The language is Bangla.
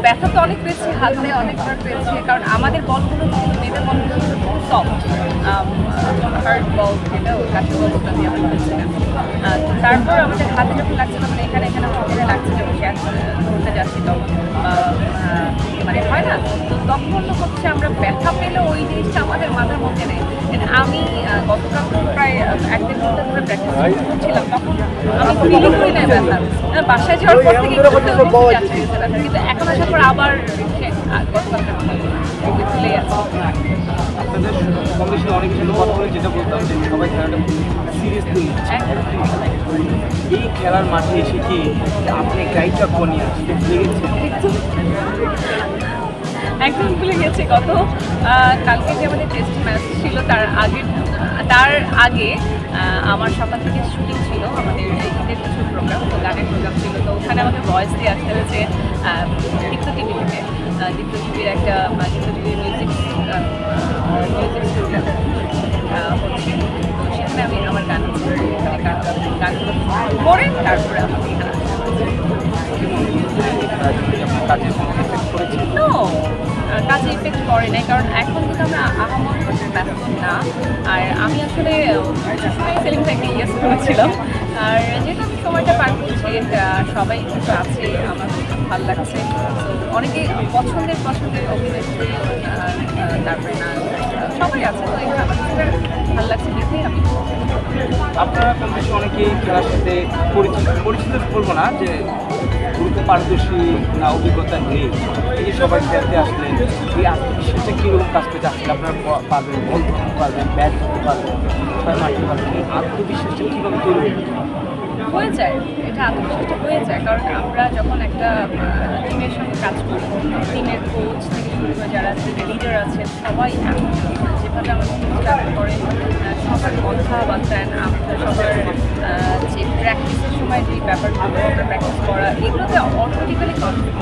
ব্যথা তো অনেক পেয়েছি, হাতে অনেকবার পেয়েছি, কারণ আমাদের বলগুলো কিন্তু মেয়েদের বলগুলো কিন্তু খুব সফট, হার্ড বল যেটা ওই কাঠের বলটা দিয়ে আমরা খেলছিলাম। তারপর আমাদের হাতে যখন লাগছে তখন এখানে এখানে হাতে লাগছে যখন ক্যাচ ধরতে যাচ্ছি তখন মানে হয় না, তো তখন হচ্ছে আমরা ব্যথা পেলে ওই জিনিসটা আমাদের মাথার মধ্যে নেই। আমি গতকাল তো প্রায় 1-1.5 ঘন্টা ধরে প্র্যাকটিস করছিলাম, তখন আমি ফিলই করি না ব্যথা। বাসায় যাওয়ার পর থেকে যাচ্ছে ব্যথা, কিন্তু এখন আসার পর আবার গতকালটা চলে যাচ্ছে। আপনাদের কমিশনে অনেক কিছু কথা বলে যেটা বলতাম যে সবাই খেলাটা সিরিয়াসলি এই খেলার মাঠে এসে কি আপনি গাইডটা বনিয়ে আসতে লেগেছে? একদম ভুলে গেছি। কালকে যে আমাদের টেস্ট ম্যাচ ছিল তার আগে আমার সকাল থেকে শুটিং ছিল, আমাদের ঈদের কিছু প্রোগ্রাম, তো গানের প্রোগ্রাম ছিল, তো ওখানে আমাকে ভয়েস দিয়ে আসতে হয়েছে দীপ্ত টিভি থেকে। দীপ্ত টিভির একটা দীপ্ত টিভির মিউজিক স্টুডিও হচ্ছে, তো সেখানে আমি আমার গান ওখানে গানগুলো করে তারপরে আমাকে এখানে কাজে ইফেক্ট করে নাই, কারণ এখন কিন্তু আমরা আহামরি ব্যস্ত না। আর আমি আসলে সেলিংটা একটা ইয়েস করেছিলাম, আর যেহেতু আমি সময়টা পার করছি, সবাই কিন্তু আছে, আমার খুব ভালো লাগছে। তো অনেকে পছন্দের অভিনেত্রী, তারপরে না সবাই আছে, তো এখানে আমার ভালো লাগছে দেখেই আমি। আপনারা কম বেশি অনেকেই খেলার সাথে পরিচিত বলবো না, যে দ্রুত পারদর্শী না অভিজ্ঞতা নেই, এই সবাই খেলতে আসলে এই আত্মবিশ্বাসটা কীরকম কাজ করতে আসলে আপনারা পারবেন, বল ধরতে পারবেন, ব্যাট ধরতে পারবেন, ছয় মারতে পারবেন, এই আত্মবিশ্বাসটা কীভাবে তৈরি হয়ে যায়, এটা আত্মবিশ্বাসটা হয়ে যায়, কারণ আমরা যখন একটা টিমের সঙ্গে কাজ করি, টিমের কোচ থেকে শুরু করে যারা লিডার আছে সবাই যেভাবে আমাদের কাজ করে, সবার কথাবার্তা, আমাদের সবার যে প্র্যাকটিসের সময় যে ব্যাপারগুলো আমরা প্র্যাকটিস করা, এগুলোতে অটোমেটিক্যালি কনফিডেন্স